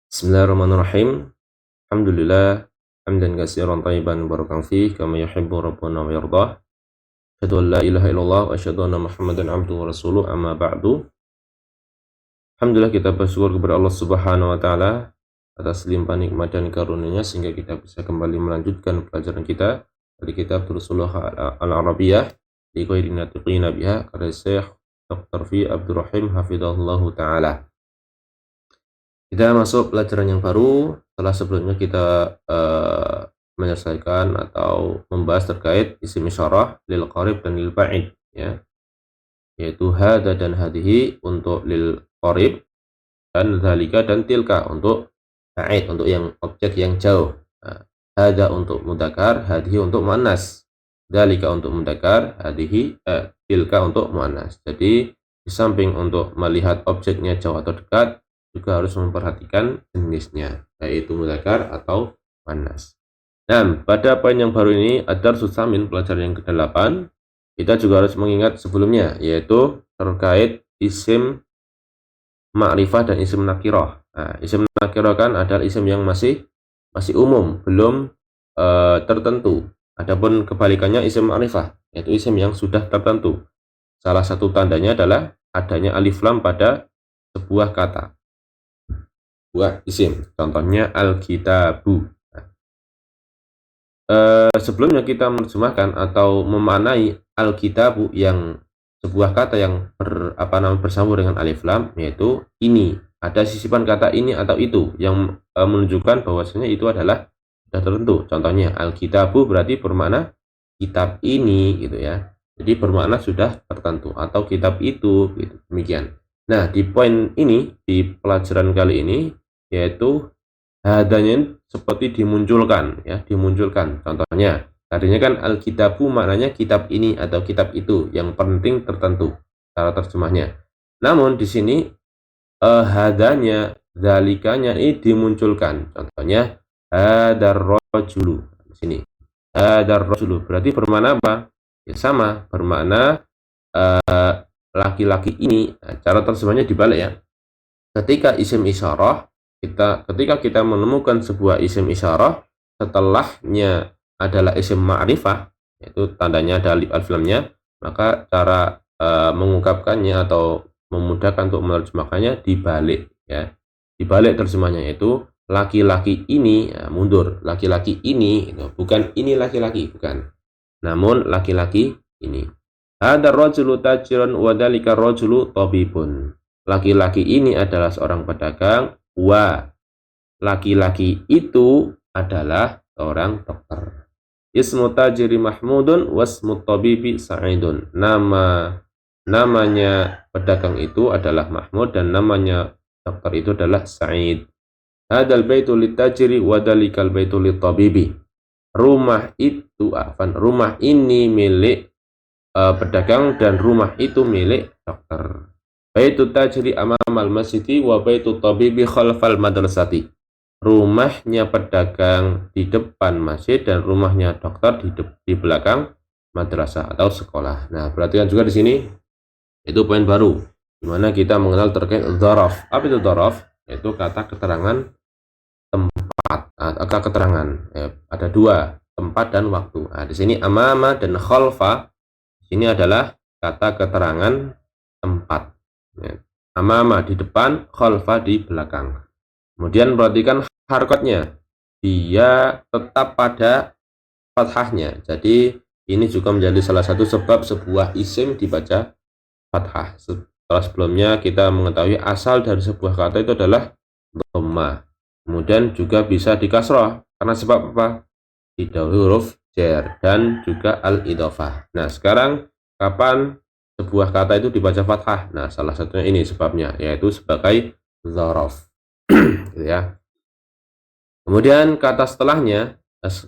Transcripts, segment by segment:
Bismillahirrahmanirrahim. Alhamdulillah hamdan katsiran thayyiban barakan fih kama yuhibbu rabbuna wa yardah. Asyhadu an la ilaha illallah wa asyhadu anna Muhammadan abduhu wa rasuluh amma ba'du. Alhamdulillah kita bersyukur kepada Allah Subhanahu wa taala atas limpahan nikmat dan karunia-Nya sehingga kita bisa kembali melanjutkan pelajaran kita dari kitab Turusullah Al-Arabiyah li ghairi natiqina biha karya Syekh Dr. Fi Abdurrahim hafizahullahu taala. Kita masuk pelajaran yang baru setelah sebelumnya kita menyelesaikan atau membahas terkait isim isyarah lil qarib dan lil ba'id, ya, yaitu hada dan hadihi untuk lil qarib dan dzalika dan tilka untuk ba'id, untuk yang objek yang jauh. Nah, hada untuk mudzakkar, hadihi untuk muannas, dzalika untuk mudzakkar, hadihi tilka untuk muannas. Jadi di samping untuk melihat objeknya jauh atau dekat, juga harus memperhatikan jenisnya, yaitu mudzakkar atau muannas. Nah, pada poin yang baru ini, ad-darsus tsamin, pelajaran yang ke-8, kita juga harus mengingat sebelumnya, yaitu terkait isim ma'rifah dan isim nakirah. Nah, isim nakirah kan adalah isim yang masih umum, belum tertentu. Adapun kebalikannya isim ma'rifah, yaitu isim yang sudah tertentu. Salah satu tandanya adalah adanya alif lam pada sebuah kata, buah isim, contohnya al-kitabu. Sebelumnya kita menerjemahkan atau memaknai al-kitabu yang sebuah kata yang bersambung dengan alif lam, yaitu ini, ada sisipan kata ini atau itu yang menunjukkan bahwasanya itu adalah sudah tertentu. Contohnya al-kitabu berarti bermakna kitab ini, gitu ya. Jadi bermakna sudah tertentu, atau kitab itu, gitu. Demikian. Nah, di poin ini, di pelajaran kali ini, yaitu hadanya seperti dimunculkan, ya, dimunculkan. Contohnya, tadinya kan al-kitabu maknanya kitab ini atau kitab itu yang penting tertentu, cara terjemahnya. Namun di sini hadanya, zalikanya ini dimunculkan. Contohnya hadar rajulu. Di sini hadar rajulu berarti bermakna apa? Ya sama, bermakna laki-laki ini. Nah, cara terjemahnya dibalik, ya. Ketika isim isyarah, ketika kita menemukan sebuah isim isyarah, setelahnya adalah isim ma'rifah, yaitu tandanya ada alif lamnya, maka cara mengungkapkannya atau memudahkan untuk menerjemahkannya dibalik, ya. Dibalik terjemahnya, yaitu laki-laki ini, ya, mundur, laki-laki ini, gitu. Bukan ini laki-laki, bukan, namun laki-laki ini. Hadar rajulu tajirun wa dzalika rajulu tabibun. Laki-laki ini adalah seorang pedagang, wa laki-laki itu adalah seorang dokter. Ismu tajiri Mahmudun wasmu tabibi Sa'idun. Namanya pedagang itu adalah Mahmud dan namanya dokter itu adalah Sa'id. Hadal baitu litajiri wa dalikal baitu litabibi. Rumah ini milik pedagang dan rumah itu milik dokter. Baitu tajri amamal masjidi wa baitu tabibi khalfal madrasati. Rumahnya pedagang di depan masjid dan rumahnya dokter di belakang madrasah atau sekolah. Nah, perhatikan juga di sini, itu poin baru di mana kita mengenal terkait dzaraf. Apa itu dzaraf? Yaitu kata keterangan tempat atau keterangan. Ada dua, tempat dan waktu. Nah, di sini amama dan khalfa. Ini adalah kata keterangan tempat. Amama di depan, khalfa di belakang. Kemudian perhatikan harokatnya. Dia tetap pada fathahnya. Jadi ini juga menjadi salah satu sebab sebuah isim dibaca fathah. Setelah sebelumnya kita mengetahui asal dari sebuah kata itu adalah dhammah. Kemudian juga bisa dikasrah. Karena sebab apa? Didahului huruf jar dan juga al-idhofah. Nah, sekarang kapan sebuah kata itu dibaca fathah? Nah, salah satunya ini sebabnya, yaitu sebagai dzaraf. Gitu ya. Kemudian kata setelahnya,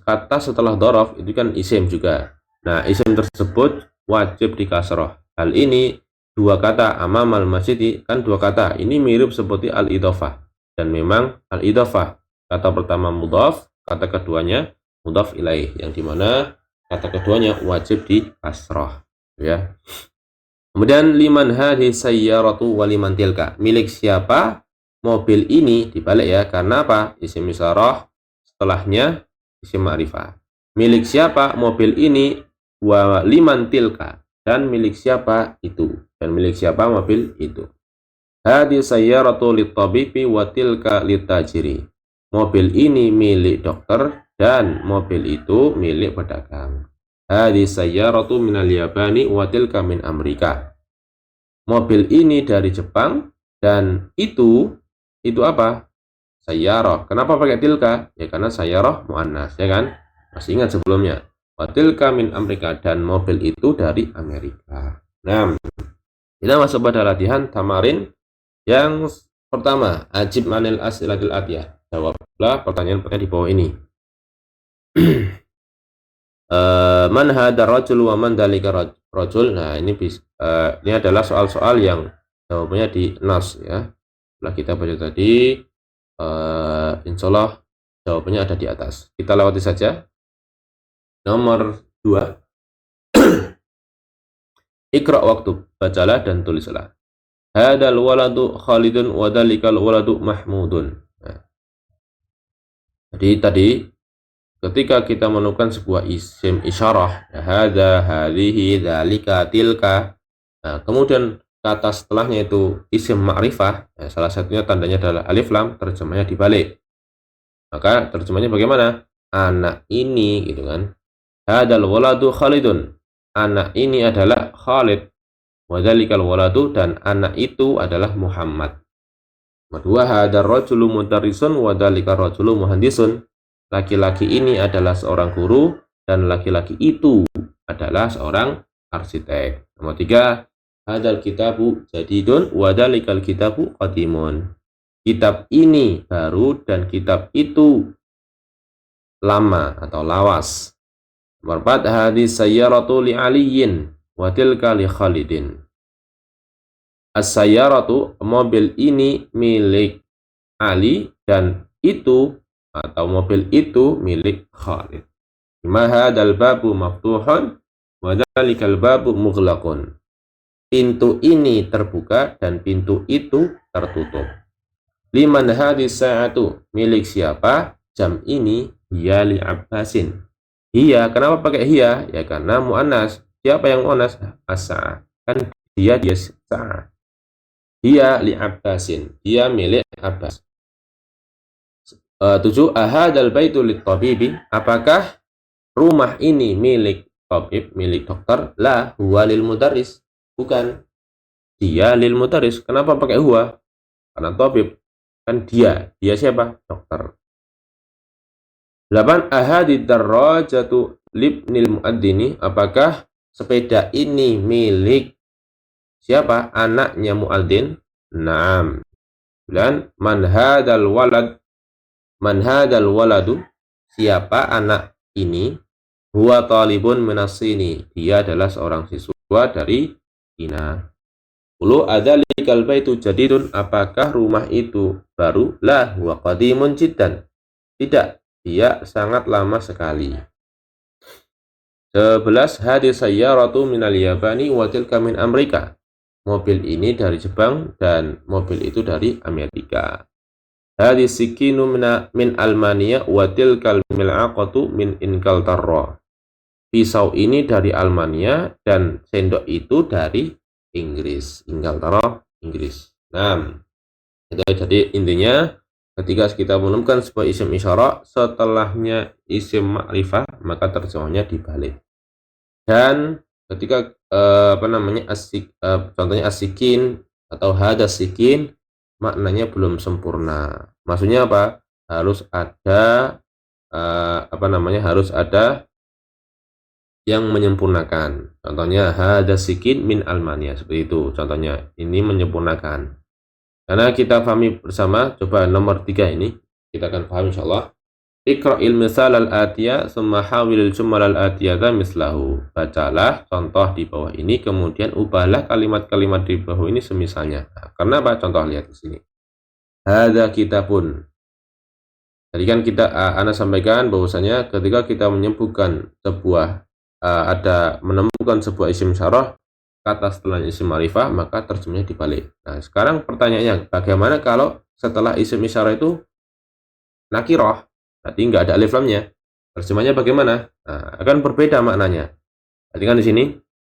kata setelah dzaraf itu kan isim juga. Nah, isim tersebut wajib dikasrah. Hal ini dua kata amamal masjidi kan dua kata. Ini mirip seperti al-idhofah. Dan memang al-idhofah, kata pertama mudhaf, kata keduanya mudhaf ilaih, yang dimana kata keduanya wajib di kasrah, ya. Kemudian liman hadhi sayyaratu wa liman tilka, milik siapa mobil ini dibalik ya, karena apa? Isim isyarah setelahnya isim ma'rifah. Milik siapa mobil ini? Wa liman tilka, dan milik siapa itu, dan milik siapa mobil itu. Hadi sayyaratu lit-tabibi wa tilka lit-tajiri. Mobil ini milik dokter dan mobil itu milik pedagang. Hadi sayyaratu minal Yabani wa tilka min Amerika. Mobil ini dari Jepang dan itu apa? Sayyarah. Kenapa pakai tilka? Ya karena sayyarah muannas, ya kan? Masih ingat sebelumnya. Wa tilka min Amerika, dan mobil itu dari Amerika. Nah, kita masuk pada latihan tamarin yang pertama. Ajib manil as'ilatil atiyah. Jawablah pertanyaan-pertanyaan di bawah ini. Man hadar rajul wa man dalika rajul. Nah, ini adalah soal-soal yang jawabannya di nas ya. Setelah kita baca tadi, insya Allah jawabannya ada di atas. Kita lewati saja. Nomor 2. Iqra waktu, bacalah dan tulislah. Hadal waladu Khalidun wa dalikal waladu Mahmudun. Nah, jadi tadi ketika kita menemukan sebuah isim isyarah, hada, hadhihi, dzalika, tilka, nah, kemudian kata setelahnya itu isim ma'rifah, ya, salah satunya tandanya adalah alif lam, terjemahnya dibalik. Maka terjemahnya bagaimana? Anak ini, gitu kan. Hadal waladu Khalidun. Anak ini adalah Khalid. Wa dzalikal waladu, dan anak itu adalah Muhammad. Kedua, hadar rajulu mudarrisun wa dzalikal rajulu muhandisun. Laki-laki ini adalah seorang guru dan laki-laki itu adalah seorang arsitek. Nomor 3, hadal kitabu jadidun wa dzalikal kitabu qadimun. Kitab ini baru dan kitab itu lama atau lawas. Nomor 4, hadis sayyaratu li aliyin wa tilka li Khalidin. As-sayyaratu, mobil ini milik Ali dan itu atau mobil itu milik Khalid. Ma hadzal babu maftuhun wa dzalikal babu mughlaqun. Pintu ini terbuka dan pintu itu tertutup. Liman hadis sa'atu, milik siapa jam ini? Hiya li Abbasin. Hiya, kenapa pakai hiya? Ya karena muannas. Siapa yang muannas? As-sa'ah. Kan dia sa'ah. Hiya li Abbasin. Dia milik Abbas. 7. Ahadal baitu lit tabibi. Apakah rumah ini milik tabib, milik dokter? La huwa lil mudarris. Bukan. Dia lil mudarris. Kenapa pakai huwa? Karena tabib. Kan dia. Dia siapa? Dokter. 8. Ahadid darrajatu libnil muaddini. Apakah sepeda ini milik siapa? Anaknya muadzin? Naam. 9. Man hadal waladu. Siapa anak ini? Huwa talibun minasini. Dia adalah seorang siswa dari Cina. 10. Adzalikal baitu jadidun. Apakah rumah itu baru? La huwa qadimun jiddan. Tidak, dia sangat lama sekali. 11. Hadis sayyaratu minal Yabani wa tilka min Amerika. Mobil ini dari Jepang dan mobil itu dari Amerika. Hadis sikinu min Almania wa tilkal mil'aqatu min Inglaterra. Pisau ini dari Almania dan sendok itu dari Inggris. Inglaterra, Inggris. Nah, itu jadi intinya ketika kita menemukan sebuah isim isyarah setelahnya isim ma'rifah, maka terjemahnya dibalik. Dan ketika contohnya asikin atau hadas sikin, maknanya belum sempurna. Maksudnya apa? Harus ada harus ada yang menyempurnakan. Contohnya hadas sikin min Almania, seperti itu. Contohnya ini menyempurnakan. Karena kita pahami bersama, coba nomor 3 ini kita akan paham insyaallah. Iqra'il misal al-atiyah summa hawilil jumal al-atiyata mislahu. Bacalah contoh di bawah ini, kemudian ubahlah kalimat-kalimat di bawah ini semisalnya. Nah, karena apa? Contoh, lihat di sini. Hadza kitabun. Tadi kan ana sampaikan bahwasanya ketika kita menyebutkan sebuah menemukan sebuah isim isyarah, kata setelahnya isim ma'rifah, maka terjemahnya dibalik. Nah, sekarang pertanyaannya, bagaimana kalau setelah isim isyarah itu nakirah, berarti nggak ada alif lamnya? Terjemahnya bagaimana? Nah, akan berbeda maknanya. Berarti kan di sini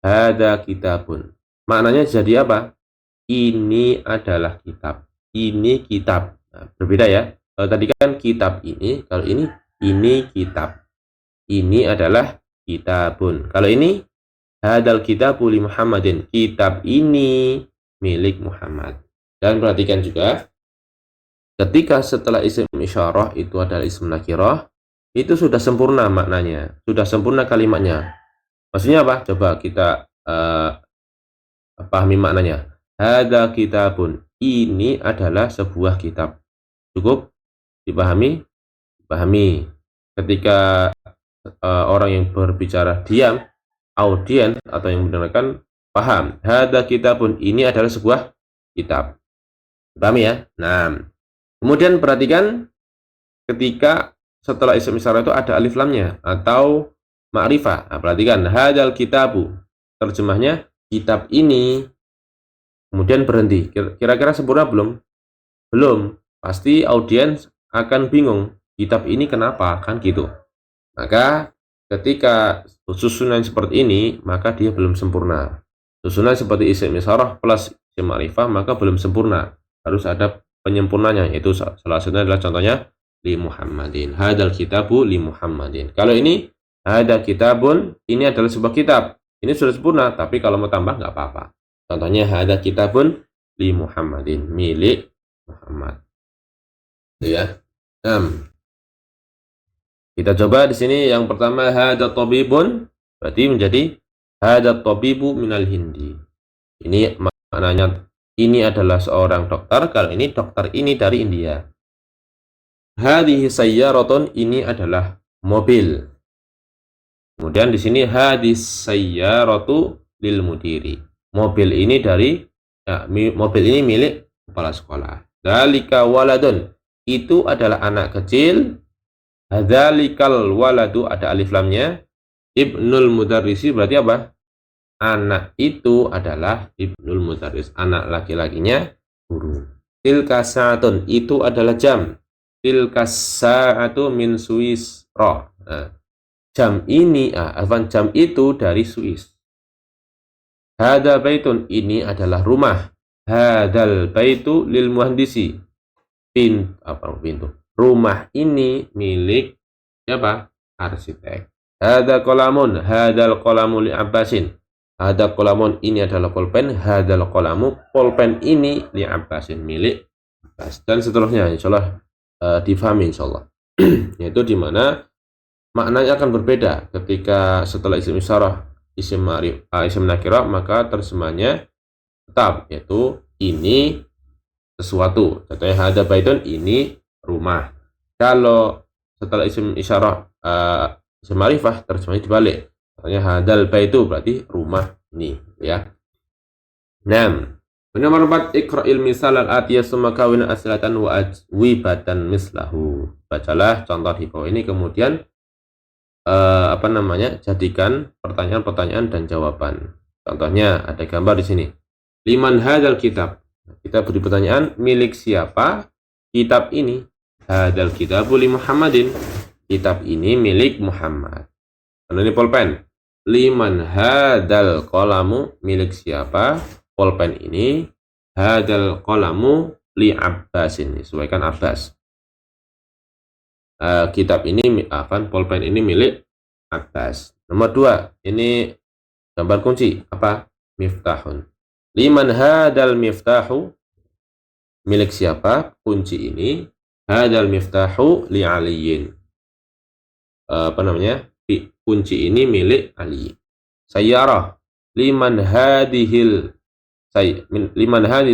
hada kitabun. Maknanya jadi apa? Ini adalah kitab. Ini kitab. Nah, berbeda ya. Kalau tadi kan kitab ini, kalau ini kitab. Ini adalah kitabun. Kalau ini hadal kitabu li Muhammadin. Kitab ini milik Muhammad. Dan perhatikan juga ketika setelah isim isyarah itu adalah isim nakirah, itu sudah sempurna maknanya, sudah sempurna kalimatnya. Maksudnya apa? Coba kita pahami maknanya. Hada kitabun. Ini adalah sebuah kitab. Cukup dipahami? Dipahami. Ketika orang yang berbicara diam, audien atau yang mendengarkan paham. Hada kitabun. Ini adalah sebuah kitab. Pahami ya? Nah, kemudian perhatikan ketika setelah isim isyarah itu ada alif lamnya atau ma'rifah. Nah, perhatikan hadal kitabu. Terjemahnya kitab ini. Kemudian berhenti. Kira-kira sempurna belum? Belum. Pasti audiens akan bingung. Kitab ini kenapa? Kan gitu. Maka ketika susunan seperti ini, maka dia belum sempurna. Susunan seperti isim isyarah plus isim ma'rifah, maka belum sempurna. Harus ada penyempurnanya. Yaitu salah satunya adalah contohnya li Muhammadin. Hadal kitabu li Muhammadin. Kalau ini hada kitabun, ini adalah sebuah kitab. Ini sudah sempurna, tapi kalau mau tambah nggak apa-apa. Contohnya hada kitabun li Muhammadin, milik Muhammad. Itu ya. Kita coba di sini yang pertama hada tabibun, berarti menjadi hada tabibu minal Hindi. Ini maknanya ini adalah seorang dokter, kalau ini dokter ini dari India. Hadhihi sayyaratun, ini adalah mobil. Kemudian di sini hadis sayyaratu lil mudiri. Mobil ini mobil ini milik kepala sekolah. Dzalika waladun, itu adalah anak kecil. Hadzalikal waladu, ada alif lamnya. Ibnul mudarrisi, berarti apa? Anak itu adalah ibnul mudarris, anak laki-lakinya guru. Tilka sa'atun, itu adalah jam. Tilka sa'atu min Suisra. Nah, jam ini, jam itu dari Swiss. Hada baitun, ini adalah rumah. Hadal baitu lil muhandisi. Pintu. Rumah ini milik siapa? Arsitek. Hada qolamun, hadal qolamu li Abbasin. Hada qolamun, ini adalah pulpen. Hadal qolamu, pulpen ini li Abbasin, milik Abbas. Dan seterusnya, insyaallah difahami insyaallah. Yaitu di mana maknanya akan berbeda ketika setelah isim isyarah isim nakirah, maka terjemahnya tetap, yaitu ini sesuatu. Contohnya hada baitun, ini rumah. Kalau setelah isim isyarah isim ma'rifah, terjemahnya dibalik. Contohnya hadal baitu, berarti rumah ini ya. 6. Nomor 4, iqra'il misal al-atiyah summa kawin asilatan wa ajwibatan mislahu. Bacalah contoh di bawah ini, kemudian jadikan pertanyaan-pertanyaan dan jawaban. Contohnya ada gambar di sini. Liman hadzal kitab. Kita beri pertanyaan, milik siapa kitab ini? Hadzal kitabu li Muhammadin. Kitab ini milik Muhammad. Karena ini pulpen. Liman hadzal qalamu, milik siapa pulpen ini? Hadzal qalamu li Abbasin. Sesuaikan Abbas. Kitab ini, pulpen ini milik Abbas. Nomor 2, ini gambar kunci, apa? Miftahun. Liman hadal miftahu, milik siapa kunci ini? Hadal miftahu li Aliyin. Kunci ini milik Ali. Sayyarah, liman hadihil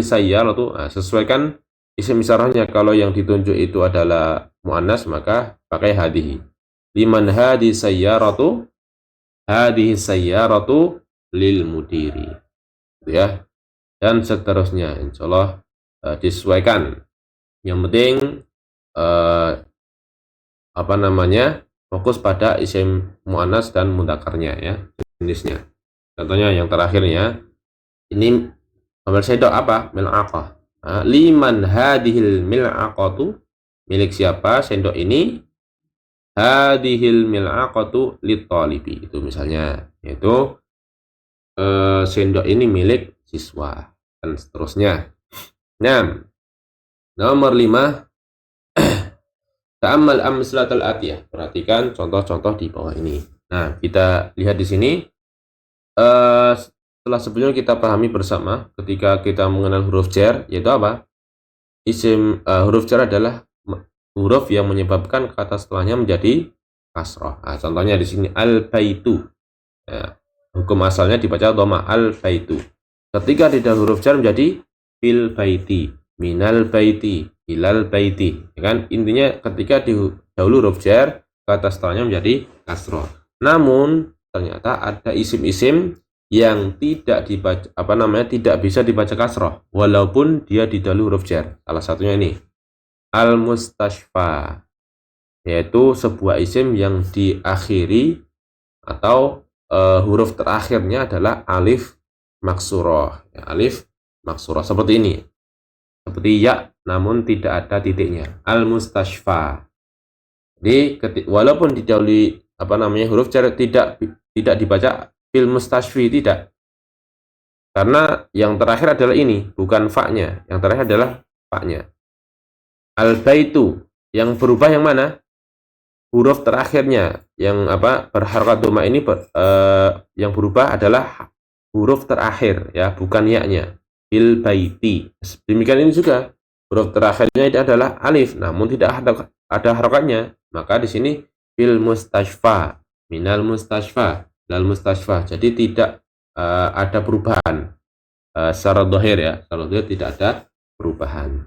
sayyaratu. Sesuaikan isim isyarahnya. Kalau yang ditunjuk itu adalah muannas, maka pakai hadihi. Liman hadi sayyaratu, hadihi sayyaratu lil mudiri, ya. Dan seterusnya, insyaallah disesuaikan. Yang penting fokus pada isim muannas dan mudzakarnya ya, jenisnya. Contohnya yang terakhirnya, Ini gambar sendok apa? Mil'aqah. Liman hadhil mil'aqatu, milik siapa sendok ini? Hadhil mil'aqatu lit-talibi. Itu misalnya, yaitu sendok ini milik siswa dan seterusnya. Nah, nomor 5, ta'ammal amslatul atiyah. Perhatikan contoh-contoh di bawah ini. Nah, kita lihat di sini. Setelah sebelumnya kita pahami bersama ketika kita mengenal huruf jar, yaitu apa? Huruf jar adalah huruf yang menyebabkan kata setelahnya menjadi kasrah. Nah, contohnya di sini al-baitu. Ya, hukum asalnya dibaca dhamma al-baitu. Ketika tidak huruf jar menjadi fil baiti, minal baiti, ilal baiti. Ya kan? Intinya ketika dahulu huruf jar, kata setelahnya menjadi kasrah. Namun ternyata ada isim-isim yang tidak dibaca tidak bisa dibaca kasrah walaupun dia didahului huruf jar. Salah satunya ini al-mustashfa, yaitu sebuah isim yang diakhiri atau huruf terakhirnya adalah alif maksurah. Ya, alif maksurah seperti ini, seperti ya namun tidak ada titiknya, al-mustashfa. Jadi walaupun didahului huruf jar, tidak dibaca fil mustashfi, tidak, karena yang terakhir adalah ini, bukan fa-nya. Yang terakhir adalah fa-nya. Al-baitu, yang berubah yang mana? Huruf terakhirnya. Yang berharokat dhamma ini yang berubah adalah huruf terakhir, ya, bukan ya-nya. Fil baiti. Demikian ini juga, huruf terakhirnya itu adalah alif, namun tidak ada harokatnya. Maka di sini fil mustashfa, minal mustashfa, lal mustashfa. Jadi tidak ada perubahan secara dhahir, ya. Secara dhahir tidak ada perubahan.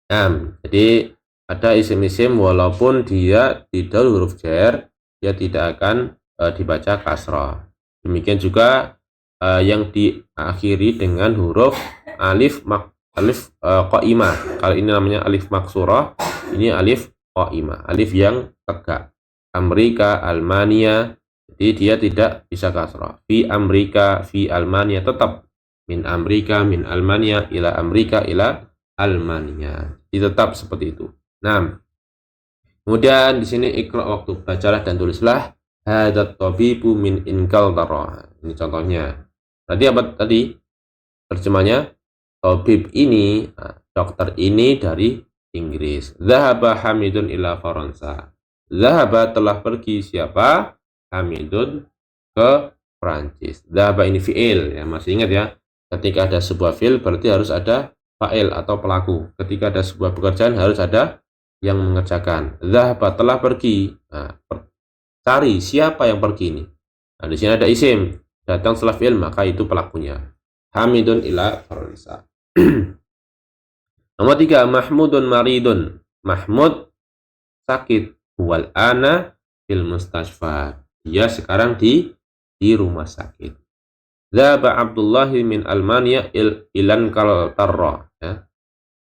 Nah, jadi ada isim-isim walaupun dia didahului huruf jar, dia tidak akan dibaca kasrah. Demikian juga yang diakhiri dengan huruf alif qaimah. Kalau ini namanya alif maksurah, ini alif qaimah, alif yang tegak. Amerika, Almania, jadi dia tidak bisa kasrah. Fi Amerika, fi Almania, tetap min Amerika, min Almania, ila Amerika, ila Almania. Jadi tetap seperti itu. Nah, kemudian di sini ikra, waktu bacalah dan tulislah hadat tabibu min Inglaterra. Ini contohnya. Tadi apa tadi? Terjemahnya, tabib ini, dokter ini dari Inggris. Zahaba Hamidun ila Faransa. Zahaba, telah pergi siapa? Hamidun ke Prancis. Zahaba ini fi'il, ya, masih ingat ya? Ketika ada sebuah fi'il berarti harus ada fa'il atau pelaku. Ketika ada sebuah pekerjaan harus ada yang mengerjakan. Zahaba, telah pergi. Nah, cari siapa yang pergi ini. Nah, di sini ada isim datang setelah fi'il, maka itu pelakunya. Hamidun ila Faransa. Nomor 3, Mahmudun maridun. Mahmud sakit. Wal ana fil mustashfa. Dia sekarang di rumah sakit. Zaba Abdullah min Almania ilan Kaltarra. Ya.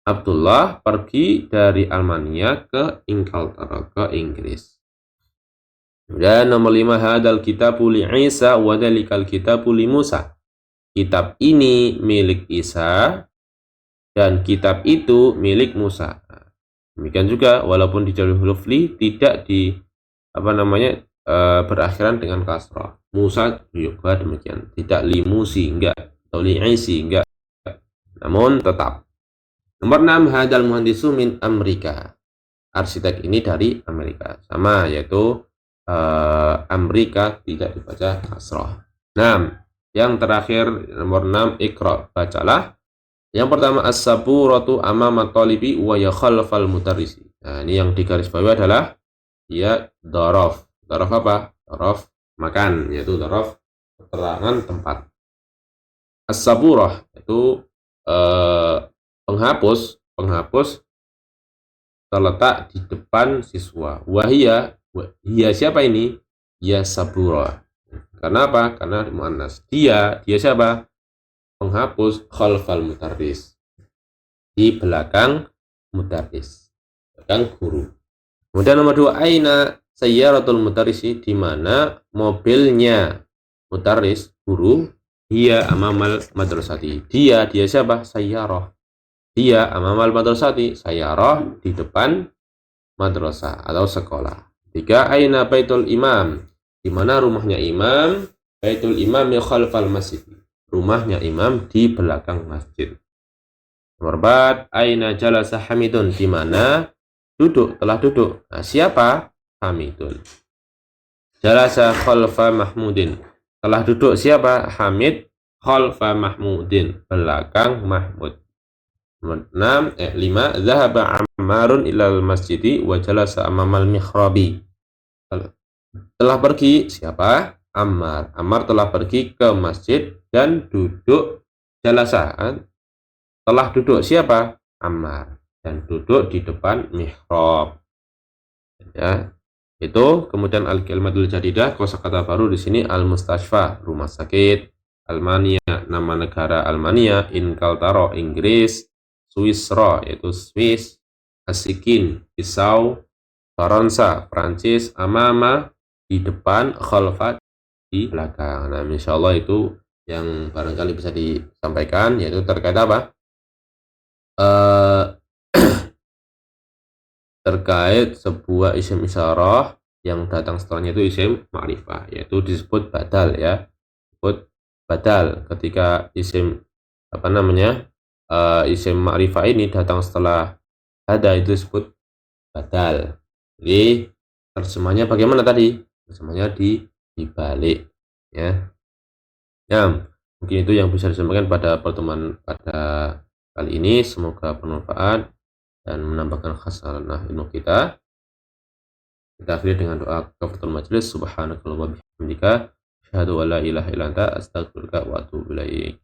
Abdullah pergi dari Almania ke Inglaterra, ke Inggris. Dan nomor 5, hadal kitabu li Isa wa dalikal kitabu li Musa. Kitab ini milik Isa dan kitab itu milik Musa. Demikian juga walaupun dijadikan huruf li, tidak berakhiran dengan kasrah. Musa juga demikian, tidak li Musi, enggak, atau li Isi, enggak, namun tetap. Nomor 6, hadal muhandisu min Amerika. Arsitek ini dari Amerika, sama, yaitu Amerika tidak dibaca kasrah. 6, yang terakhir nomor 6, ikra, bacalah. Yang pertama, as-saburatu amama talibi wa ya khalfal mudarrisi. Nah, ini yang digaris bawah adalah dia dhorof. Dhorof apa? Dhorof makan, yaitu dhorof keterangan tempat. As-saburah itu penghapus terletak di depan siswa. Wahia siapa ini? Ya saburah. Karena apa? Karena muannas. Dia siapa? Penghapus khalfal mudarris, di belakang mudarris, belakang guru. Kemudian nomor 2, aina sayyaratul mudarrisi, di mana mobilnya mudarris, guru, Dia amamal madrasati. Dia siapa? Sayyarah. Dia amamal madrasati. Sayyarah di depan madrasah atau sekolah. Tiga, aina baitul imam. Di mana rumahnya imam? Baitul imam ya khalfal masjid. Rumahnya imam di belakang masjid. Nomor 4, aina jalasa Hamidun. Di mana telah duduk. Nah, siapa? Hamidun. Jalasa khalfa Mahmudin. Telah duduk siapa? Hamid khalfa Mahmudin. Belakang Mahmud. Nomor 5, zahaba Ammarun ilal masjidi wa jalasa amamal mikhrabi. Telah pergi siapa? Ammar. Ammar telah pergi ke masjid dan duduk jalasa. Telah duduk siapa? Ammar. Dan duduk di depan mihrab. Ya. Itu kemudian al-kalimatul jadidah, kosakata baru di sini al-mustashfa, rumah sakit, Almania, nama negara Almania, Inkaltaro, Inggris, Swisra, yaitu Swiss, Asikin, Pisau, Faransa, Prancis, Amama, di depan, Khalfa, di belakang. Nah, insya Allah itu yang barangkali bisa disampaikan, yaitu terkait apa? Terkait sebuah isim isyarah yang datang setelahnya itu isim ma'rifah, yaitu disebut badal ya. Disebut badal ketika isim isim ma'rifah ini datang setelah ada, itu disebut badal. Jadi terjemahnya bagaimana tadi? Terjemahnya dibalik ya. Ya, mungkin itu yang bisa disampaikan pada pertemuan pada kali ini. Semoga bermanfaat dan menambahkan khasanah ilmu kita. Kita akhiri dengan doa kafaratul majlis. Subhanakallahumma wa bihamdika, asyhadu an la ilaha illa anta, astaghfiruka wa atubu ilaik.